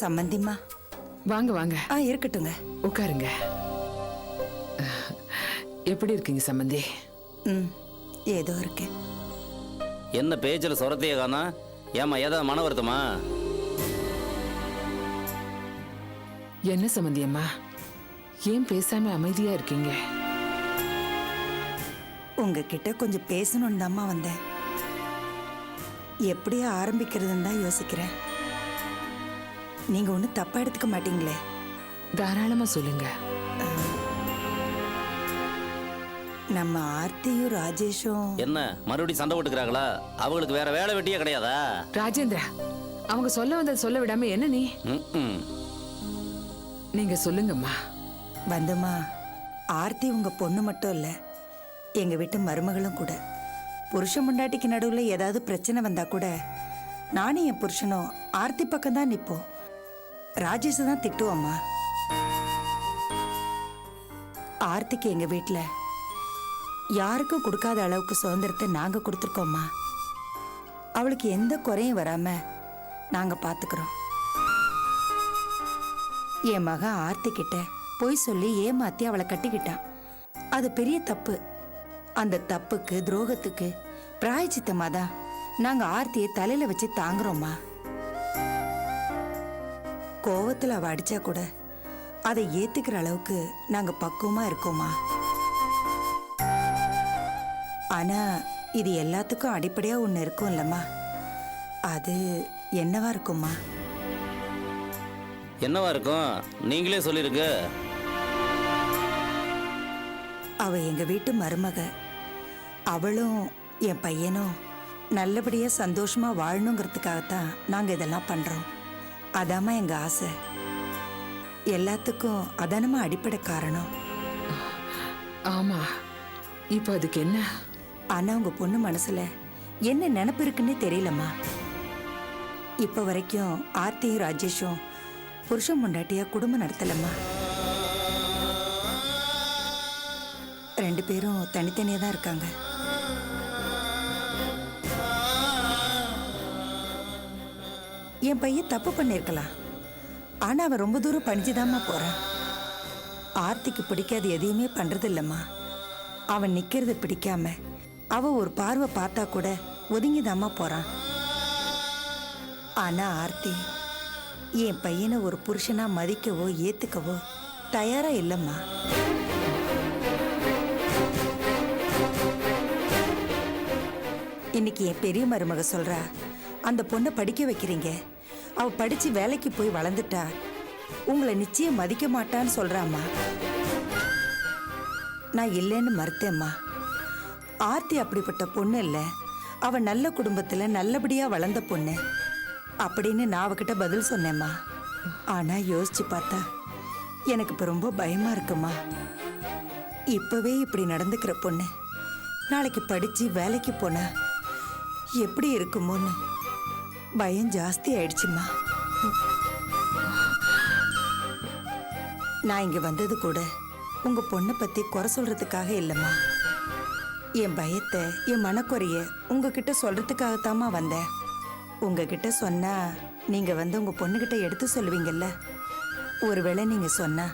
சம்மந்திம்மா. வாங்க வாங்க. இருக்கட்டுங்க, உட்காருங்க. எப்படி இருக்கீங்க சம்பந்தி? ஏதோ இருக்கேன். என்ன பேச்சில் சொரத்தையே காணா? ஏமா ஏதாவது மன வருத்தமா? என்ன சம்பந்தி அம்மா, ஏன் பேசாம அமைதியா இருக்கீங்க? உங்ககிட்ட கொஞ்சம் பேசணும்னு தாம்மா வந்தேன். எப்படியா ஆரம்பிக்கிறதுன்னு தான் யோசிக்கிறேன். நீங்க ஒன்றும் தப்பா எடுத்துக்க மாட்டீங்களே? தாராளமா சொல்லுங்க. நம்ம ஆர்த்தியும் ராஜேஷும் என்ன மறுபடியும் சண்டை போட்டுக்கிறாங்களா? அவங்களுக்கு வேற வேலை வெட்டியே கிடையாதா? ராஜேந்திரா, அவங்க சொல்ல வந்தது சொல்ல விடாம என்ன நீ? நீங்க சொல்லுங்கம்மா. வந்துமா, ஆர்த்தி உங்க பொண்ணு மட்டும் இல்ல, எங்க வீட்டு மருமகளும் கூட. புருஷன் முண்டாட்டிக்கு நடுவில் ஏதாவது பிரச்சனை வந்தா கூட நானும் என் புருஷனும் ஆர்த்தி பக்கம் தான் நிற்போம். ராஜேஷை தான் திட்டுவோம்மா. ஆர்த்திக்கு எங்க வீட்டில் யாருக்கும் கொடுக்காத அளவுக்கு சுதந்திரத்தை நாங்க கொடுத்துருக்கோம்மா. அவளுக்கு எந்த குறையும் வராம நாங்க பாத்துக்கிறோம். என் மகன் ஆர்த்தி கிட்ட பொய் சொல்லி ஏமாத்தி அவளை கட்டிக்கிட்டான். அது பெரிய தப்பு. அந்த தப்புக்கு துரோகத்துக்கு பிராயச்சித்தமா தான் நாங்க ஆர்த்தியை தலையில வச்சு தாங்குறோம்மா. கோவத்துல அவ அடிச்சா கூட அதை ஏத்துக்கிற அளவுக்கு நாங்க பக்குவமா இருக்கோம்மா. ஆனா இது எல்லாத்துக்கும் அடிப்படையா ஒண்ணு இருக்கும் இல்லம்மா, அது என்னவா இருக்கும்மா? என்னவா இருக்கும்? நீங்களே சொல்லிருங்க. அவ எங்க வீட்டு மருமக. அவளும் என் பையனும் நல்லபடியா சந்தோஷமா வாழணுங்கிறதுக்காகத்தான் நாங்க இதெல்லாம் பண்றோம். அதாம்மா எங்க ஆசை. எல்லாத்துக்கும் அதானமா அடிப்படை காரணம். ஆமா, இப்ப அதுக்கு என்ன? ஆனா உங்க பொண்ணு மனசுல என்ன நினைப்பு இருக்குன்னு தெரியலம்மா. இப்ப வரைக்கும் ஆர்த்தியும் ராஜேஷும் புருஷன் முண்டாட்டியா குடும்பம் நடத்தலம்மா. 2 பேரும் தனித்தனியா தான் இருக்காங்க. என் பையன் தப்பு பண்ணிருக்கலாம், ஆனா அவன் ரொம்ப தூரம் பணிஞ்சுதாம்மா போறான். ஆர்த்திக்கு பிடிக்காது எதையுமே பண்றது இல்லம்மா. அவன் நிக்கிறது பிடிக்காம அவ ஒரு பார்வை பார்த்தா கூட ஒதுங்கிதாம்மா போறான். ஆனா ஆர்த்தி என் பையனை ஒரு புருஷனா மதிக்கவோ ஏத்துக்கவோ தயாரா இல்லம்மா. இன்னைக்கு என் பெரிய மருமக சொல்றா, அந்த பொண்ணை படிக்க வைக்கிறீங்க, அவ படிச்சு வேலைக்கு போய் வளர்ந்துட்டா உங்களை நிச்சயம் மதிக்க மாட்டான்னு சொல்றாம்மா. நான் இல்லைன்னு மறுத்தேம்மா. ஆர்த்தி அப்படிப்பட்ட பொண்ணு இல்ல, அவ நல்ல குடும்பத்துல நல்லபடியா வளர்ந்த பொண்ணு அப்படின்னு நான் அவகிட்ட பதில் சொன்னேம்மா. ஆனா யோசிச்சு பார்த்தா எனக்கு இப்ப ரொம்ப பயமா இருக்குமா. இப்பவே இப்படி நடந்துக்கிற பொண்ணு நாளைக்கு படிச்சு வேலைக்கு போனா எப்படி இருக்குமோன்னு பயம் ஜாஸ்தி ஆயிடுச்சுமா. நான் இங்க வந்தது கூட உங்க பொண்ணை பத்தி குறை சொல்றதுக்காக இல்லம்மா. என் பயத்தை, என் மனக்குறைய உங்ககிட்ட சொல்றதுக்காகத்தாம்மா வந்தேன். உங்ககிட்ட சொன்னா நீங்க வந்து உங்க பொண்ணுகிட்ட எடுத்து சொல்லுவீங்கல்ல. ஒருவேளை நீங்க சொன்னா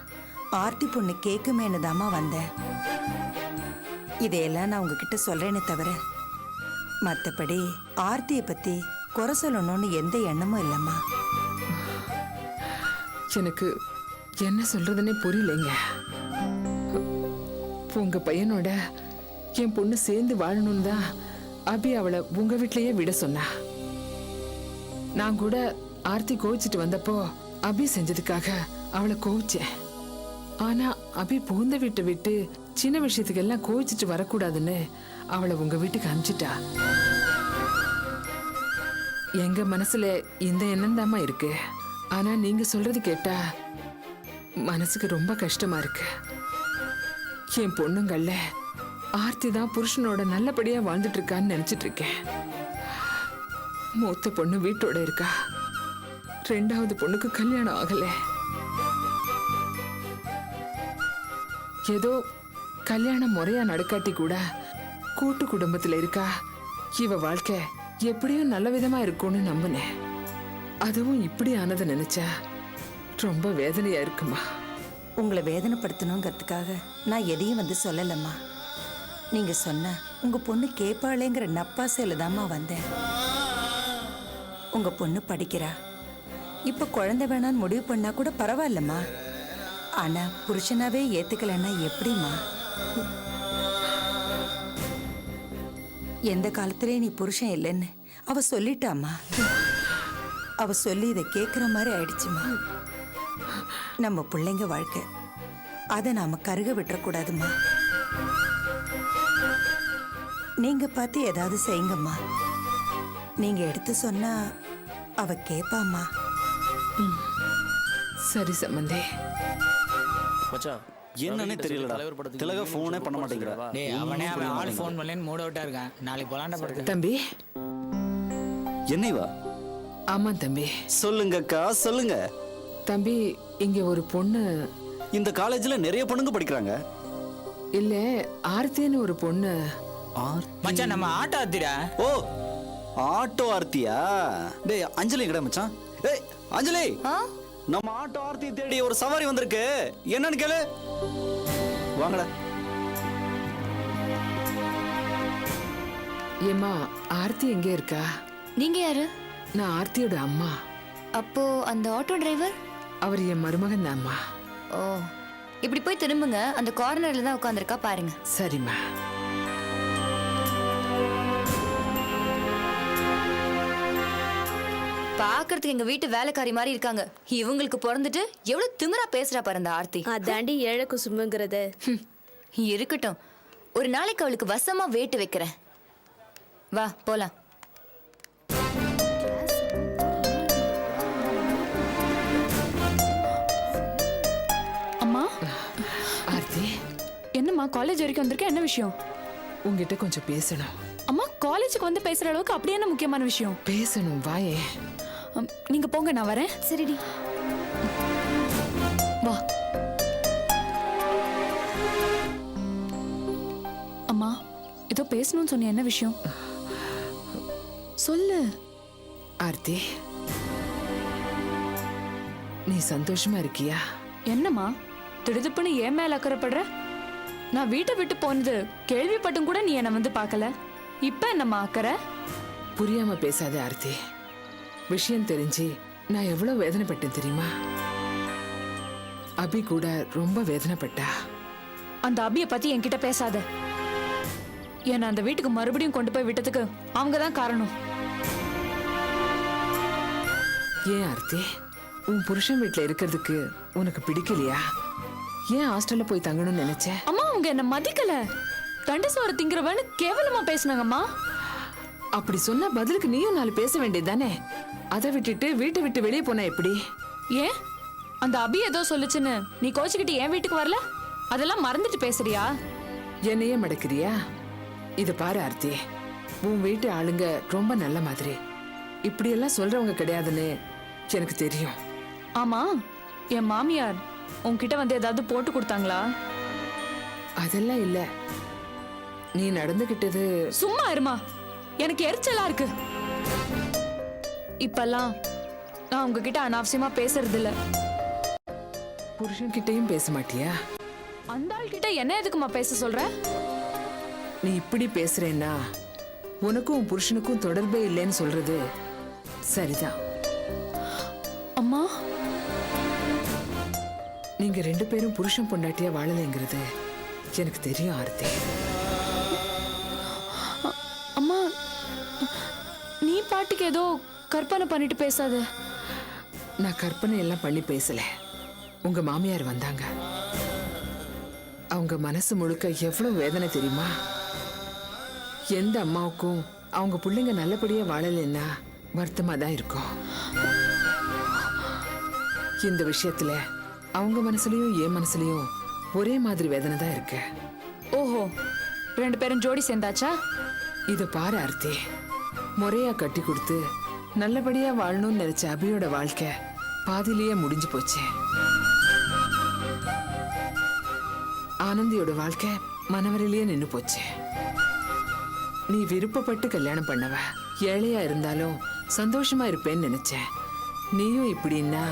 ஆர்த்தி பொண்ணு கேக்குமேன்னு தாம்மா வந்தேன். இதையெல்லாம் நான் உங்ககிட்ட சொல்றேனே தவிர மற்றபடி ஆர்த்தியை பத்தி குறை சொல்லணும்னு எந்த எண்ணமும் இல்லம்மா. எனக்கு என்ன சொல்றதுன்னே புரியலைங்க. உங்க பையனோட என் பொண்ணு சேர்ந்து வாழணும் தான் அபி அவளை உங்க வீட்லயே விட சொன்னா. நான் கூட ஆர்த்தி கோவிச்சிட்டு வந்தப்போ அபி செஞ்சதுக்காக அவளை கோவிச்சேன். ஆனா அபி புகுந்த வீட்டை விட்டு சின்ன விஷயத்துக்கு எல்லாம் கோவிச்சிட்டு வரக்கூடாதுன்னு அவளை உங்க வீட்டுக்கு அனுப்பிச்சிட்டா. எங்க மனசுல இந்த எண்ணம் தாமா இருக்கு. ஆனா நீங்க சொல்றது கேட்டா மனசுக்கு ரொம்ப கஷ்டமா இருக்கு. என் பொண்ணுங்கள்ல ஆர்த்தி தான் புருஷனோட நல்லபடியா வாழ்ந்துட்டு இருக்கான்னு நினைச்சிட்டு இருக்கேன். மூத்த பொண்ணு வீட்டோட இருக்கா, 2வது பொண்ணுக்கு கல்யாணம் ஆகல. ஏதோ கல்யாணம் முறையா நடக்காட்டி கூட கூட்டு குடும்பத்துல இருக்கா. இவ வாழ்க்கை எப்படியும் நல்ல விதமா இருக்கும்னு நம்பினேன். அதுவும் இப்படி ஆனதை நினைச்சா ரொம்ப வேதனையா இருக்குமா. உங்களை வேதனைப்படுத்தணுங்கிறதுக்காக நான் எதையும் வந்து சொல்லலம்மா. நீங்க சொன்ன உங்க பொண்ணு கேட்பாளேங்கிற நப்பாசையில தாம்மா வந்தேன். உங்க பொண்ணு படிக்கிறா, இப்ப குழந்தை வேணான்னு முடிவு பண்ணா கூட பரவாயில்லம்மா. ஆனா புருஷனாவே ஏத்துக்கலன்னா எப்படிம்மா? எந்த காலத்திலே நீ புருஷன் இல்லைன்னு அவ சொல்லிட்டாம்மா. அவ சொல்லி இதை கேட்குற மாதிரி ஆயிடுச்சுமா. நம்ம பிள்ளைங்க வாழ்க்கை, அதை நாம கருக விட்டுறக்கூடாதுமா. நீங்க பார்த்து ஏதாவது செய்யுங்கம்மா. நீங்க எடுத்து சொன்னா அவ கேட்பாம்மா. சரி சம்பந்தி. மச்சான் என்னன்னே தெரியலடா. திலக ஃபோனே பண்ண மாட்டேங்கிறா. டேய் அவனே அவன் ஆள் ஃபோன் பண்ணலன்னு மூட் அவுட்டா இருக்கான். நாளைக்கு போலாண்ட படுத்து. தம்பி. என்னைவா? ஆமா தம்பி. சொல்லுங்கக்கா சொல்லுங்க. தம்பி, இங்க ஒரு பொண்ணு. இந்த காலேஜ்ல நிறைய பொண்ணுங்க படிக்கிறாங்க. இல்ல, ஆர்த்தின்னு ஒரு பொண்ணு. மச்சான் நம்ம ஆட்டோ ஆத்திடா. ஓ, ஆட்டோ ஆர்த்தியா? டேய் அஞ்சலி கடை மச்சான். ஏய் அஞ்சலி, நம்ம ஆட்டோ ஆர்த்தி தேடி ஒரு சவாரி வந்திருக்கு. என்னன்னு கேளு. வாங்கடா. ஏமா, ஆர்த்தி எங்க இருக்கா? நீங்க யாரு? நான் ஆர்த்தியோட அம்மா. அப்போ அந்த ஆட்டோ டிரைவர்? அவர் என் மருமகன் தான்மா. ஓ, இப்படி போய் திரும்புங்க. அந்த கார்னர்ல தான் உட்கார்ந்திருக்கா பாருங்க. சரிம்மா. பாக்குறதுக்கு எங்க வீட்டு வேலைக்காரி மாதிரி இருக்காங்க. இவங்களுக்கு பிறந்துட்டு எவ்வளவு திமிரா பேசுறா பாரு அந்த ஆர்த்தி. அதாண்டி ஏழை குசும்புங்கிறது. இருக்கட்டும், ஒரு நாளைக்கு அவளுக்கு வசமா வேட்டு வைக்கிறேன். வா போலாம். அம்மா, ஆர்த்தி, என்னம்மா காலேஜ் வரைக்கும் வந்திருக்க? என்ன விஷயம்? உங்ககிட்ட கொஞ்சம் பேசணும். அம்மா, காலேஜுக்கு வந்து பேசுற அளவுக்கு அப்படி என்ன முக்கியமான விஷயம்? பேசணும், வாயே. நீங்க போங்க, நான் வரேன். சரிடி, வா. அம்மா, ஏதோ பேசணும்னு சொன்னிய, என்ன விஷயம்? சொல்லு. ஆர்த்தி, நீ சந்தோஷமா இருக்கியா? என்னம்மா திடுதுப்புன்னு ஏன் மேல அக்கறைப்படுற? நான் வீட்டை விட்டு போனது கேள்விப்பட்டும் கூட நீ என்னை வந்து பார்க்கல. இப்ப என்னம்மா அக்கறை? புரியாம பேசாத ஆர்த்தி. விஷயம் தெரிஞ்சு நான் எவ்வளவு வேதனைப்பட்டேன் தெரியுமா? அபி கூட ரொம்ப வேதனைப்பட்டா. அந்த அபிய பத்தி என்கிட்ட பேசாத. என்ன அந்த வீட்டுக்கு மறுபடியும் கொண்டு போய் விட்டதுக்கு அவங்க தான் காரணம். ஏன் ஆர்த்தி, உன் புருஷன் வீட்டுல இருக்கிறதுக்கு உனக்கு பிடிக்கலையா? ஏன் ஹாஸ்டல்ல போய் தங்கணும்னு நினைச்ச? அம்மா, அவங்க என்ன மதிக்கல. தண்டு சோறு திங்கிறவன்னு கேவலமா பேசினாங்கம்மா. அப்படி சொன்னா பதிலுக்கு நீயும் நாலு பேச வேண்டியதுதானே? அதை விட்டுட்டு வீட்டை விட்டு வெளியே போனா எப்படி? ஏன் அந்த அபி ஏதோ சொல்லுச்சுன்னு நீ கோச்சிக்கிட்டு என் வீட்டுக்கு வரல? அதெல்லாம் மறந்துட்டு பேசுறியா? என்னையே மடக்கிறியா? இது பாரு ஆர்த்தி, உன் வீட்டு ஆளுங்க ரொம்ப நல்ல மாதிரி. இப்படியெல்லாம் சொல்றவங்க கிடையாதுன்னு எனக்கு தெரியும். ஆமா, என் மாமியார் உன்கிட்ட வந்து ஏதாவது போட்டு கொடுத்தாங்களா? அதெல்லாம் இல்ல. நீ நடந்துகிட்டது. சும்மா இருமா, எனக்கு எரிச்சலா இருக்கு. இப்பெல்லாம் நான் உங்ககிட்ட அனாவசியமா பேசுறது இல்ல. புருஷன் கிட்டயும் பேச மாட்டியா? அந்த ஆள் கிட்ட என்ன எதுக்குமா பேச சொல்ற? நீ இப்படி பேசுறேன்னா உனக்கும் உன் புருஷனுக்கும் தொடர்பே இல்லைன்னு சொல்றது சரிதான். அம்மா, நீங்க ரெண்டு பேரும் புருஷன் பொண்டாட்டியா வாழலைங்கிறது எனக்கு தெரியும் ஆர்த்தி. அம்மா, நீ பாட்டுக்கு ஏதோ கற்பனை பண்ணிட்டு பேசாத. நான் கற்பனை எல்லாம் பண்ணி பேசல. உங்க மாமியார் வந்தாங்க. அவங்க மனசு முழுக்க எவ்வளவு வேதனை தெரியுமா? எந்த அம்மாவுக்கும் அவங்க பிள்ளைங்க நல்லபடியா வாழலைன்னா வருத்தமா தான் இருக்கும். இந்த விஷயத்துல அவங்க மனசுலயும் என் மனசுலயும் ஒரே மாதிரி வேதனை தான் இருக்கு. ஓஹோ, ரெண்டு பேரும் ஜோடி சேர்ந்தாச்சா? இத பாரு ஆர்த்தி, முறையா கட்டி கொடுத்து நல்லபடியா வாழணும்னு நினைச்ச அபியோட வாழ்க்கை பாதியிலேயே முடிஞ்சு போச்சு. ஆனந்தியோட வாழ்க்கை மனவரையிலேயே நின்னு போச்சு. நீ விருப்பப்பட்டு கல்யாணம் பண்ணவ, ஏழையா இருந்தாலும் சந்தோஷமா இருப்பேன்னு நினைச்சேன். நீயும் இப்படின்னா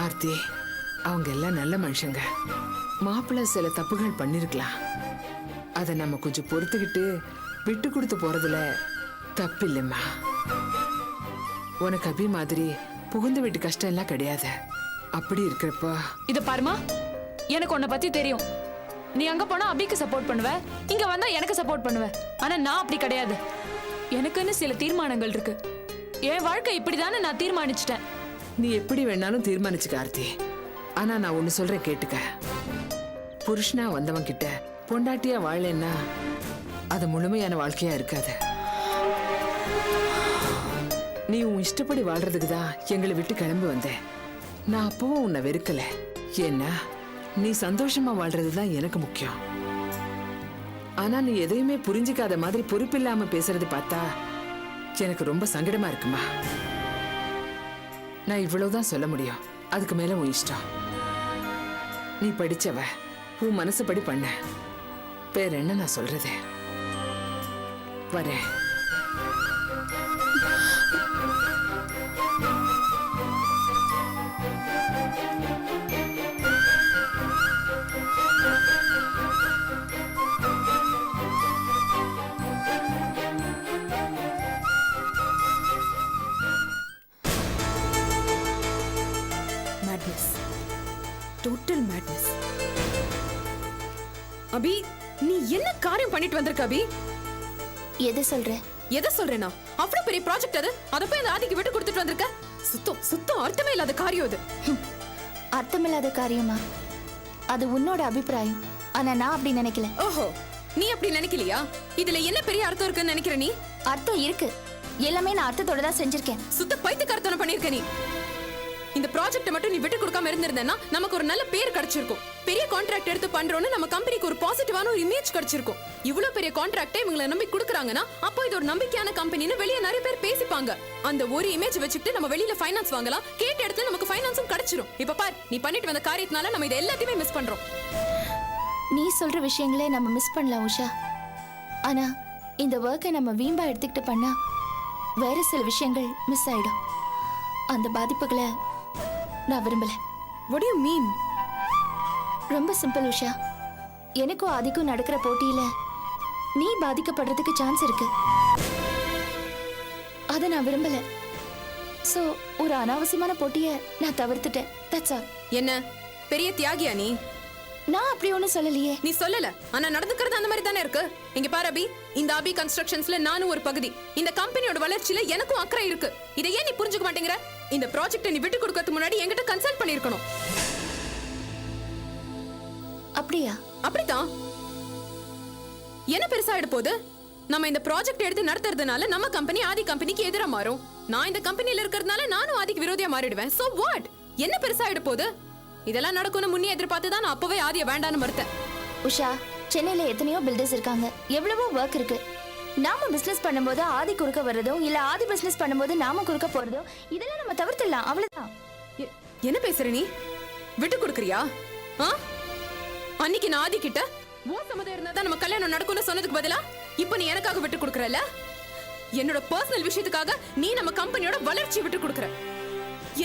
ஆர்த்தி, அவங்க எல்லாம் நல்ல மனுஷங்க. மாப்பிள்ளை சில தப்புகள் பண்ணிருக்கலாம். அதை நம்ம கொஞ்சம் பொறுத்துக்கிட்டு விட்டு கொடுத்து போறதுல தப்பு இல்லைம்மா. உனக்கு அபி மாதிரி புகுந்து வீட்டு கஷ்டம் எல்லாம் கிடையாது. அப்படி இருக்கிறப்ப இத பாருமா, எனக்கு உன்னை பத்தி தெரியும். நீ அங்க போனா அபிக்கு சப்போர்ட் பண்ணுவ, இங்க வந்தா எனக்கு சப்போர்ட் பண்ணுவ. ஆனா நான் அப்படி கிடையாது. எனக்குன்னு சில தீர்மானங்கள் இருக்கு. என் வாழ்க்கை இப்படிதானே நான் தீர்மானிச்சிட்டேன். நீ எப்படி வேணாலும் தீர்மானிச்சுக்க ஆர்த்தி. ஆனா நான் ஒண்ணு சொல்றேன் கேட்டுக்க. புருஷனா வந்தவன் கிட்ட பொண்டாட்டியா வாழலைன்னா அது முழுமையான வாழ்க்கையா இருக்காது. நீ உன் இஷ்டப்படி வாழ்றதுக்கு தான் எங்களை விட்டு கிளம்பி வந்த. நான் அப்பவும் உன்னை வெறுக்கல. ஏன்னா நீ சந்தோஷமா வாழ்றதுதான் எனக்கு முக்கியம். ஆனா நீ எதையுமே புரிஞ்சுக்காத மாதிரி பொறுப்பில்லாம பேசுறது பார்த்தா எனக்கு ரொம்ப சங்கடமா இருக்குமா. நான் இவ்வளவுதான் சொல்ல முடியும். அதுக்கு மேல உன் இஷ்டம். நீ படிச்சவ, உன் மனசுப்படி பண்ண. வேற என்ன நான் சொல்றது? வரேன். Madness, total madness. அபி, நீ என்ன காரியம் பண்ணிட்டு வந்திருக்க அபி? எதை சொல்ற? எதை சொல்றேனா? அவ்வளவு பெரிய ப்ராஜெக்ட் அது, அத போய் அந்த ஆதிக்கு விட்டு கொடுத்துட்டு வந்திருக்க. சுத்தம் சுத்தம் அர்த்தமே இல்லாத காரியம் அது. அர்த்தமில்லாத காரியமா? அது உன்னோட அபிப்பிராயம். ஆனா நான் அப்படி நினைக்கல. ஓஹோ, நீ அப்படி நினைக்கலையா? இதுல என்ன பெரிய அர்த்தம் இருக்குன்னு நினைக்கிற நீ? அர்த்தம் இருக்கு. எல்லாமே நான் அர்த்தத்தோட தான் செஞ்சிருக்கேன். சுத்த பைத்தியக்காரத்தனம் பண்ணிருக்க நீ. இந்த ப்ராஜெக்ட் மட்டும் நீ விட்டு கொடுக்காம இருந்திருந்தேன்னா நமக்கு ஒரு நல்ல பேர் கிடைச்சிருக்கும். பெரிய கான்ட்ராக்ட் எடுத்து பண்றோம்னு நம்ம கம்பெனிக்கு ஒரு பாசிட்டிவான ஒரு இமேஜ் கிடைச்சிருக்கும். இவ்வளவு பெரிய கான்ட்ராக்டை இவங்களை நம்பி கொடுக்குறாங்கன்னா அப்போ இது ஒரு நம்பிக்கையான கம்பெனின்னு வெளியே நிறைய பேர் பேசிப்பாங்க. அந்த ஒரு இமேஜ் வச்சுக்கிட்டு நம்ம வெளியில ஃபைனான்ஸ் வாங்கலாம். கேட்ட இடத்துல நமக்கு ஃபைனான்ஸும் கிடைச்சிரும். இப்ப பார், நீ பண்ணிட்டு வந்த காரியத்தினால நம்ம இதை எல்லாத்தையுமே மிஸ் பண்றோம். நீ சொல்ற விஷயங்களே நம்ம மிஸ் பண்ணலாம் உஷா. ஆனா இந்த ஒர்க்கை நம்ம வீம்பா எடுத்துக்கிட்டு பண்ணா வேற சில விஷயங்கள் மிஸ் ஆயிடும். அந்த பாதிப்புகளை நான் விரும்பல. What do you mean? ரொம்ப சிம்பிள் உஷா. எனக்கும் ஆதிக்கும் நடக்கிற போட்டியில நீ பாதிக்கப்படுறதுக்கு சான்ஸ் இருக்கு. அத நான் விரும்பல. சோ ஒரு அனாவசியமான போட்டியை நான் தவிர்த்துட்டேன். That's all. என்ன பெரிய தியாகியா நீ? நான் அப்படி ஒண்ணும் சொல்லலையே. நீ சொல்லல, ஆனா நடந்துக்கிறது அந்த மாதிரி தானே இருக்கு. இங்க பாரு அபி, இந்த அபி கன்ஸ்ட்ரக்ஷன்ஸ்ல நானும் ஒரு பகுதி. இந்த கம்பெனியோட வளர்ச்சியில எனக்கும் அக்கறை இருக்கு. இதை ஏன் நீ புரிஞ்சுக்க மாட்டேங்கிற? இந்த ப்ராஜெக்ட்டை நீ விட்டு கொடுக்கறதுக்கு முன்னாடி என்கிட்ட கன்சல்ட் பண்ணிருக்கணும். அப்படியா? அப்படிதான். என்ன பெருசாயிட போகுது? நம்ம இந்த ப்ராஜெக்ட் எடுத்து நடத்துறதுனால நம்ம கம்பெனி ஆதி கம்பெனிக்கு எதிரா மாறும். நான் இந்த கம்பெனில இருக்கிறதுனால நானும் ஆதிக்கு விரோதியா மாறிடுவேன். So what? என்ன பெருசாயிட போகுது? இதெல்லாம் நடக்கும்னு முன்னே எதிர்பார்த்து தான் நான் அப்பவே ஆதிய வேண்டான்னு மறுத்தேன். உஷா, சென்னையில எத்தனையோ பில்டர்ஸ் இருக்காங்க, எவ்வளவோ ஒர்க் இருக்கு. நாம பிசினஸ் பண்ணும்போது ஆதி குறுக்க வர்றதோ இல்ல ஆதி பிசினஸ் பண்ணும்போது நாம குறுக்க போறதோ இதெல்லாம் நம்ம தவிர்த்துடலாம். அவ்வளவுதான். என்ன பேசுற நீ? விட்டு கொடுக்கறியா? அன்னைக்கு நான் ஆதி கிட்ட ஓ சம்மதம் இருந்தா தான் நம்ம கல்யாணம் நடக்கும்னு சொன்னதுக்கு பதிலா இப்போ நீ எனக்காக விட்டு கொடுக்கறல? என்னோட பர்சனல் விஷயத்துக்காக நீ நம்ம கம்பெனியோட வளர்ச்சி விட்டு கொடுக்கற.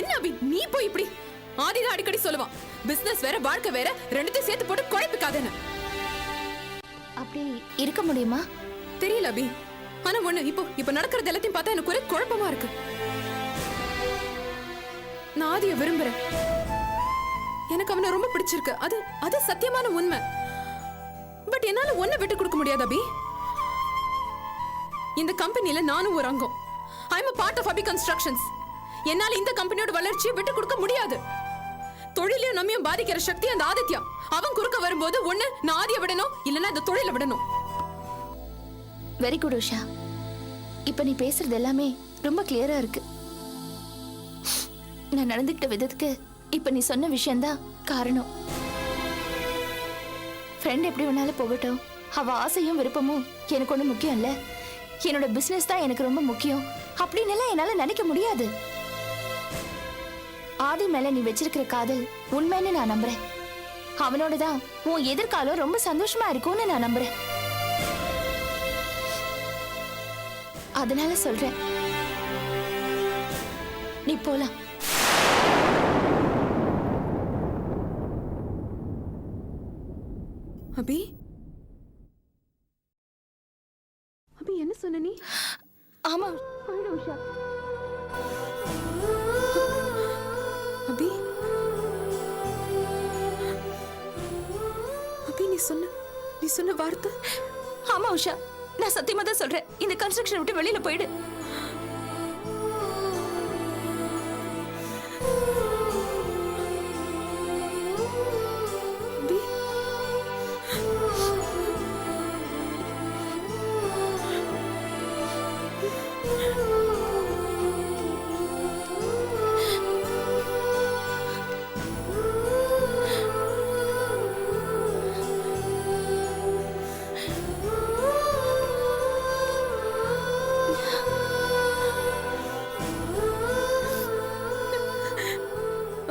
என்ன அபி நீ போய் இப்படி? ஆதி தான் அடிக்கடி சொல்லுவான், பிசினஸ் வேற வாழ்க்கை வேற, ரெண்டுத்தையும் சேர்த்து போட்டு குழப்பிக்காதேன்னு. அப்படி இருக்க முடியுமா? தெரியல அபி. ஆனா ஒண்ணு, இப்போ நடக்கிறது எல்லாத்தையும் பார்த்தா எனக்கு ஒரே குழப்பமா இருக்கு. நான் ஆதியை விரும்புறேன். எனக்கு அவனை ரொம்ப பிடிச்சிருக்கு. அது சத்தியமான உண்மை. பட் என்னால ஒன்ன விட்டு கொடுக்க முடியாது அபி. இந்த கம்பெனில நானும் ஒரு அங்கம். I am a part of Abhi constructions. என்னால இந்த கம்பெனியோட வளர்ச்சியை விட்டு கொடுக்க முடியாது. தொழிலையும் நம்மையும் பாதிக்கிற சக்தி அந்த ஆதித்யா. அவன் குறுக்க வரும்போது ஒண்ணு நான் ஆதியை விடணும், இல்லைன்னா இந்த தொழிலை விடணும். Very good Usha. இப்ப நீ பேசுறது எல்லாமே ரொம்ப கிளியரா இருக்கு. நான் நடந்துக்கிட்ட விதத்துக்கு இப்ப நீ சொன்ன விஷயம்தான் காரணம். ஃப்ரெண்ட் எப்படி வேணாலும் போகட்டும், அவ ஆசையும் விருப்பமும் எனக்கு ஒண்ணு முக்கியம் இல்ல. என்னோட பிசினஸ் தான் எனக்கு ரொம்ப முக்கியம் அப்படின்னு எல்லாம் என்னால நினைக்க முடியாது. ஆதி மேல நீ வச்சிருக்கிற காதல் உண்மைன்னு நான் நம்புறேன். அவனோட தான் உன் எதிர்காலம் ரொம்ப சந்தோஷமா இருக்கும்னு நான் நம்புறேன். அதனால சொல்றேன், நீ போலாம். அபி அபி என்ன சொன்ன நீ? ஆமா உஷா. அபி அபி நீ சொன்ன வார்த்தை. ஆமா உஷா, நான் சத்தியமா தான் சொல்றேன். இந்த கன்ஸ்ட்ரக்ஷன் விட்டு வெளியில போயிடு. அபி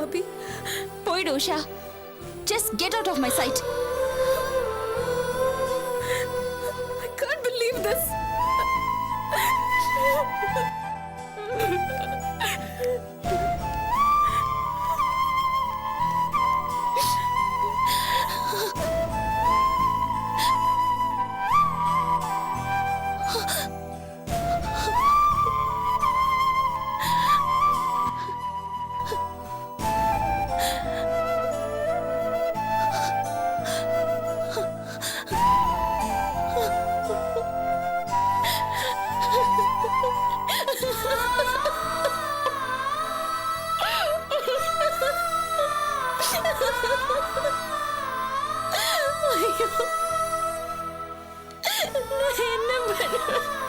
அபி போயிடு Usha. Just get out of my sight. I can't believe this. ஐயோ, நான் என்ன பண்ண?